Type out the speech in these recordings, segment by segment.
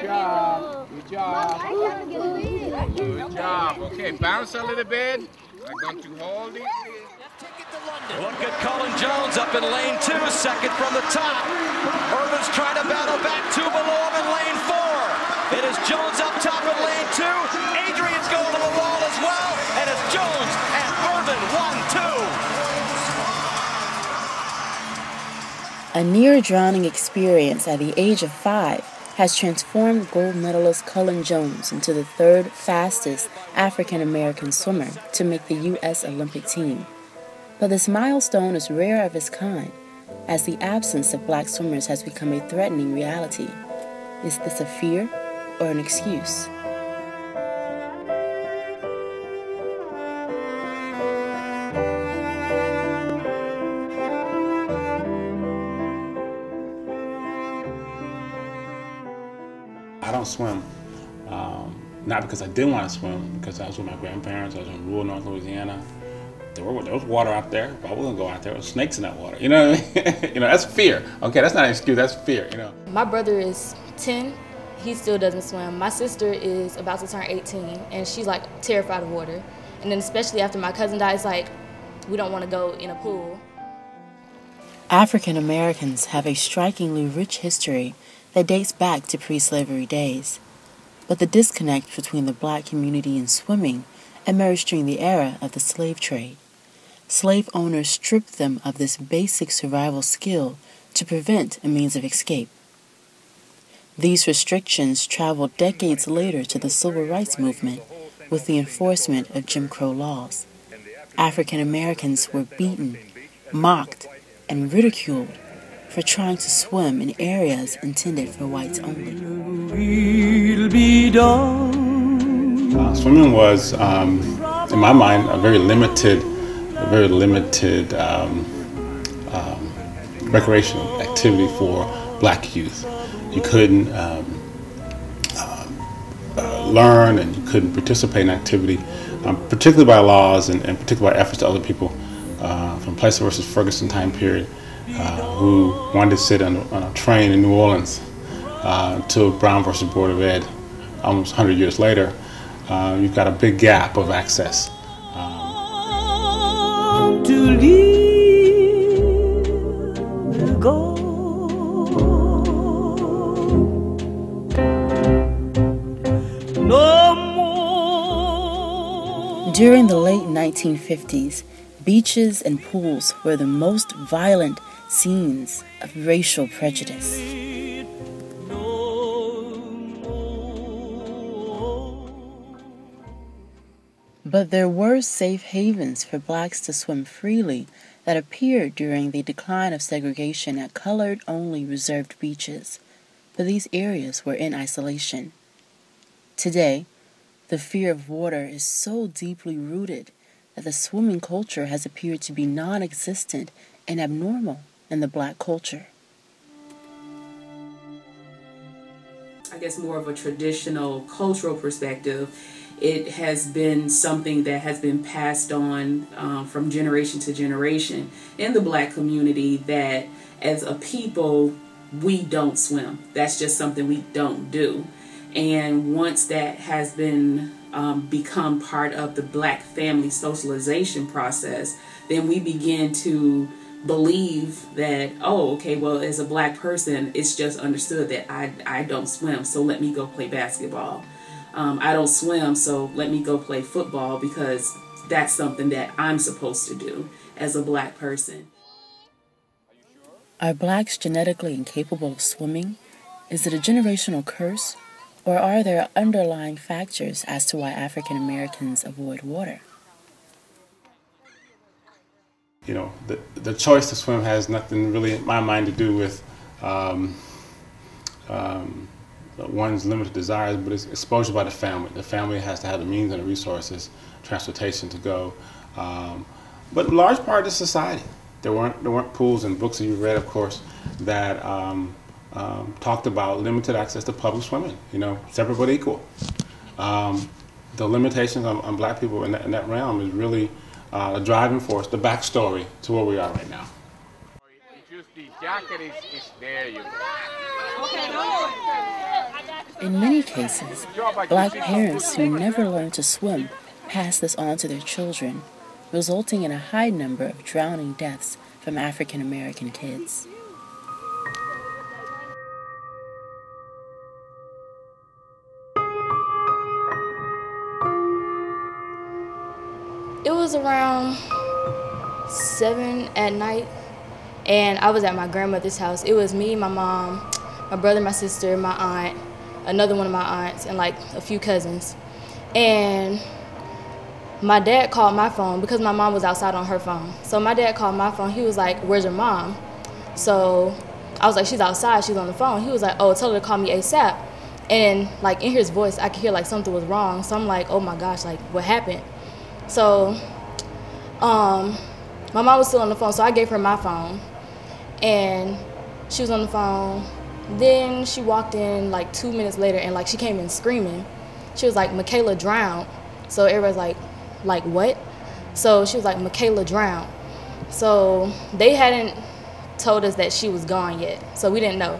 job. Good job. Good job. Okay, bounce a little bit. I'm going to hold it. Look at Cullen Jones up in lane 2, second from the top. Irvin's trying to battle back 2 below him in lane 4. It is Jones up top in lane 2. Adrian's going to the wall as well. And it's Jones and Irvin 1-2. A near-drowning experience at the age of 5 has transformed gold medalist Cullen Jones into the 3rd fastest African-American swimmer to make the U.S. Olympic team. But this milestone is rare of its kind, as the absence of black swimmers has become a threatening reality. Is this a fear or an excuse? I don't swim, not because I didn't want to swim, because I was with my grandparents. I was in rural North Louisiana. There was water out there, but I wasn't going out there. There was snakes in that water. You know what I mean? That's fear. Okay, that's not an excuse. That's fear. My brother is 10. He still doesn't swim. My sister is about to turn 18, and she's like terrified of water. And then especially after my cousin died, it's like we don't want to go in a pool. African Americans have a strikingly rich history that dates back to pre-slavery days. But the disconnect between the black community and swimming emerged during the era of the slave trade. Slave owners stripped them of this basic survival skill to prevent a means of escape. These restrictions traveled decades later to the Civil Rights Movement with the enforcement of Jim Crow laws. African Americans were beaten, mocked, and ridiculed for trying to swim in areas intended for whites only. Swimming was, in my mind, a very limited recreational activity for black youth. You couldn't learn, and you couldn't participate in activity, particularly by laws and particularly by efforts to other people from Plessy versus Ferguson time period, who wanted to sit on a train in New Orleans until Brown versus Board of Ed, almost 100 years later. You've got a big gap of access. During the late 1950s, beaches and pools were the most violent scenes of racial prejudice. But there were safe havens for blacks to swim freely that appeared during the decline of segregation at colored-only reserved beaches, but these areas were in isolation. Today, the fear of water is so deeply rooted that the swimming culture has appeared to be non-existent and abnormal in the black culture. I guess more of a traditional cultural perspective, it has been something that has been passed on from generation to generation in the black community, that as a people, we don't swim. That's just something we don't do. And once that has been become part of the black family socialization process, then we begin to believe that, oh, okay, well, as a black person, it's just understood that I don't swim, so let me go play basketball. I don't swim, so let me go play football, because that's something that I'm supposed to do as a black person. Are blacks genetically incapable of swimming? Is it a generational curse? Or are there underlying factors as to why African Americans avoid water? You know, the choice to swim has nothing really, in my mind, to do with one's limited desires, but it's exposure by the family. The family has to have the means and the resources, transportation to go. But in large part of society. There weren't pools and books that you read, of course, that talked about limited access to public swimming, you know, separate but equal. The limitations on black people in that realm is really the driving force, the backstory to where we are right now. Just the jacket is there, you know. Okay, In many cases, Black parents who never learned to swim pass this on to their children, resulting in a high number of drowning deaths from African American kids. It was around 7 at night, and I was at my grandmother's house. It was me, my mom, my brother, my sister, my aunt, another one of my aunts, and like a few cousins. And my dad called my phone because my mom was outside on her phone. So my dad called my phone. He was like, "Where's your mom?" So I was like, "She's outside, she's on the phone." He was like, "Oh, tell her to call me ASAP." And like in his voice, I could hear like something was wrong. So I'm like, "Oh my gosh, like what happened?" So my mom was still on the phone, so I gave her my phone, and she was on the phone. Then she walked in like 2 minutes later, and like she came in screaming. She was like, "Michaela drowned." So everybody's like what? So she was like, "Michaela drowned." So they hadn't told us that she was gone yet, so we didn't know.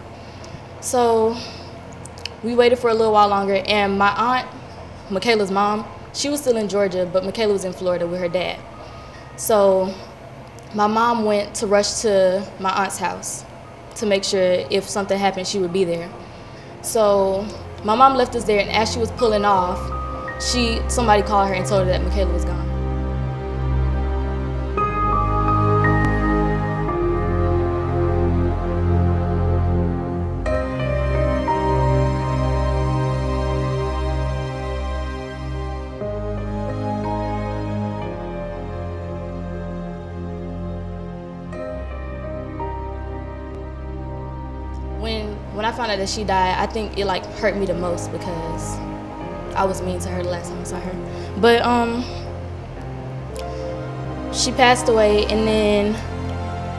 So we waited for a little while longer, and my aunt, Michaela's mom, she was still in Georgia, but Michaela was in Florida with her dad. So my mom went to rush to my aunt's house to make sure if something happened, she would be there. So my mom left us there, and as she was pulling off, somebody called her and told her that Michaela was gone. When I found out that she died, I think it like hurt me the most because I was mean to her the last time I saw her. But she passed away, and then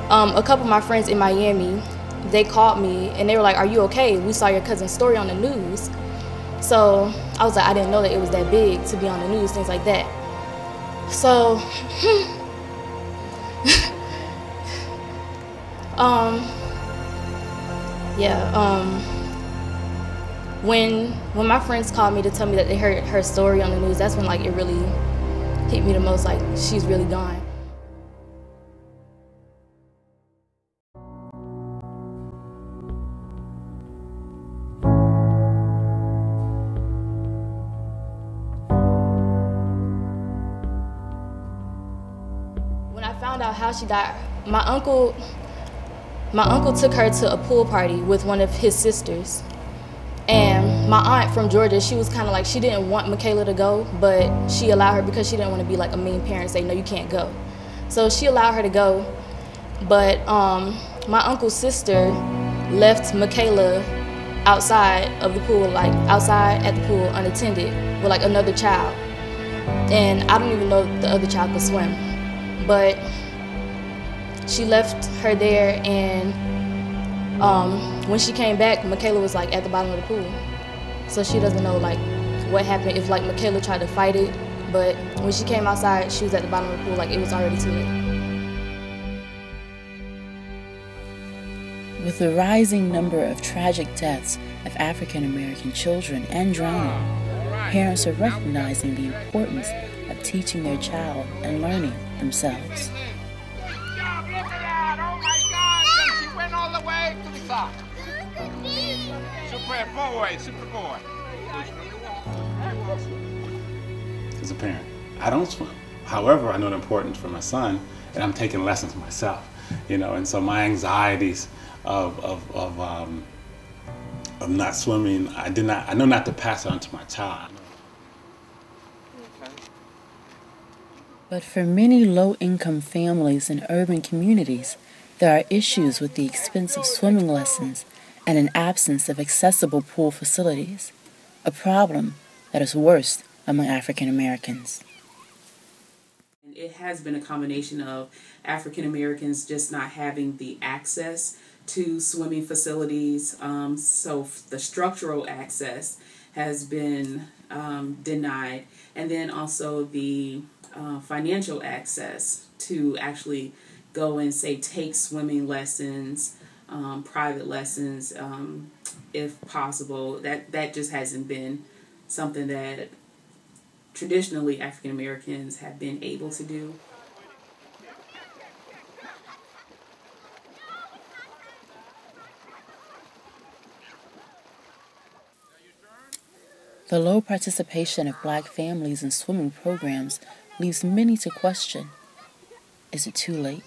a couple of my friends in Miami, they called me and they were like, "Are you okay? We saw your cousin's story on the news." So I was like, I didn't know that it was that big to be on the news, things like that. So when my friends called me to tell me that they heard her story on the news, that's when like it really hit me the most, like she's really gone. When I found out how she died, my uncle took her to a pool party with one of his sisters. And my aunt from Georgia, she was kind of like, she didn't want Michaela to go, but she allowed her because she didn't want to be like a mean parent and say, "No, you can't go." So she allowed her to go. But my uncle's sister left Michaela outside of the pool, like outside at the pool unattended with like another child. And I don't even know if the other child could swim. But she left her there, and when she came back, Michaela was like at the bottom of the pool. So she doesn't know like what happened, if like Michaela tried to fight it, but when she came outside, she was at the bottom of the pool, like it was already too late. With the rising number of tragic deaths of African American children and drowning, parents are recognizing the importance of teaching their child and learning themselves. Super boy. As a parent, I don't swim. However, I know the importance for my son, and I'm taking lessons myself, and so my anxieties of not swimming, I know not to pass it on to my child. But for many low-income families in urban communities, there are issues with the expense of swimming lessons and an absence of accessible pool facilities, a problem that is worst among African Americans. It has been a combination of African Americans just not having the access to swimming facilities, so the structural access has been denied, and then also the financial access to actually go and say take swimming lessons, private lessons, if possible. That just hasn't been something that traditionally African Americans have been able to do. The low participation of Black families in swimming programs leaves many to question. Is it too late?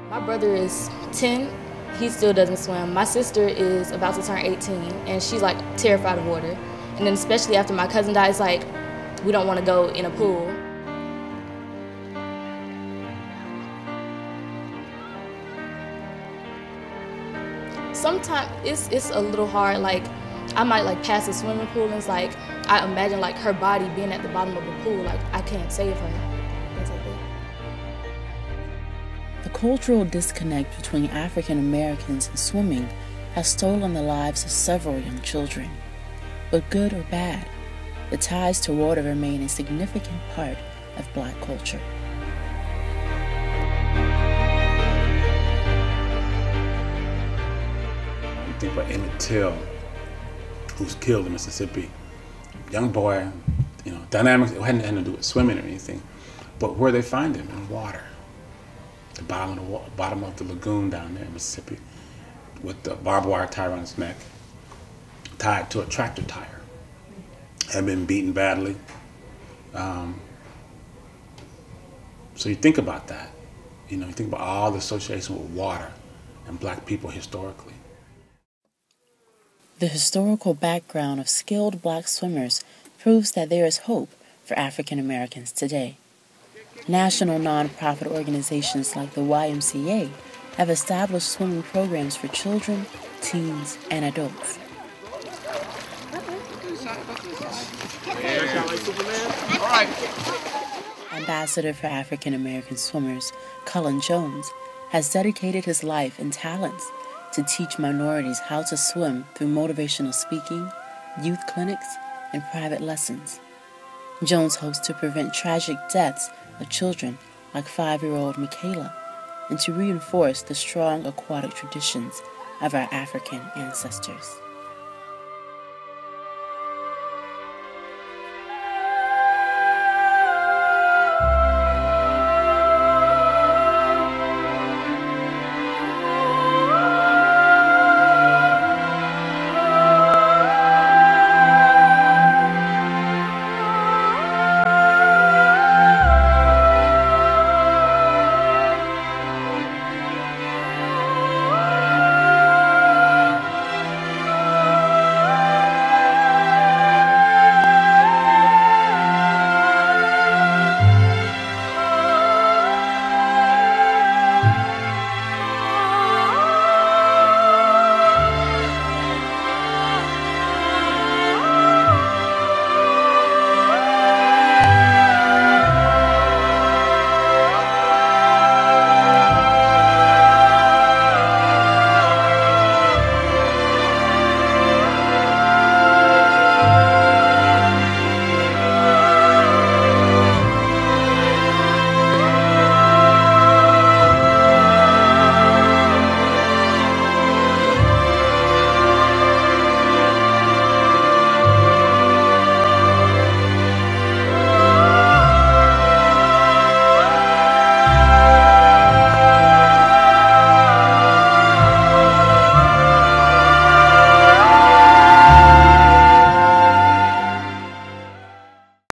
My brother is 10. He still doesn't swim. My sister is about to turn 18, and she's like terrified of water. And then especially after my cousin dies, like, we don't want to go in a pool. Sometimes it's a little hard. Like, I might like pass a swimming pool, and it's like I imagine like her body being at the bottom of the pool. Like, I can't save her. Things like that. The cultural disconnect between African Americans and swimming has stolen the lives of several young children. But good or bad, the ties to water remain a significant part of Black culture. You think about Emmett Till, who was killed in Mississippi. Young boy, dynamics, it hadn't to do with swimming or anything, but where they find him in water. The bottom of the lagoon down there in Mississippi, with the barbed wire tie around his neck, tied to a tractor tire. Had been beaten badly. So you think about that. You think about all the association with water and Black people historically. The historical background of skilled Black swimmers proves that there is hope for African Americans today. National nonprofit organizations like the YMCA have established swimming programs for children, teens, and adults. All right. Ambassador for African American Swimmers, Cullen Jones, has dedicated his life and talents to teach minorities how to swim through motivational speaking, youth clinics, and private lessons. Jones hopes to prevent tragic deaths of children like 5-year-old Michaela and to reinforce the strong aquatic traditions of our African ancestors.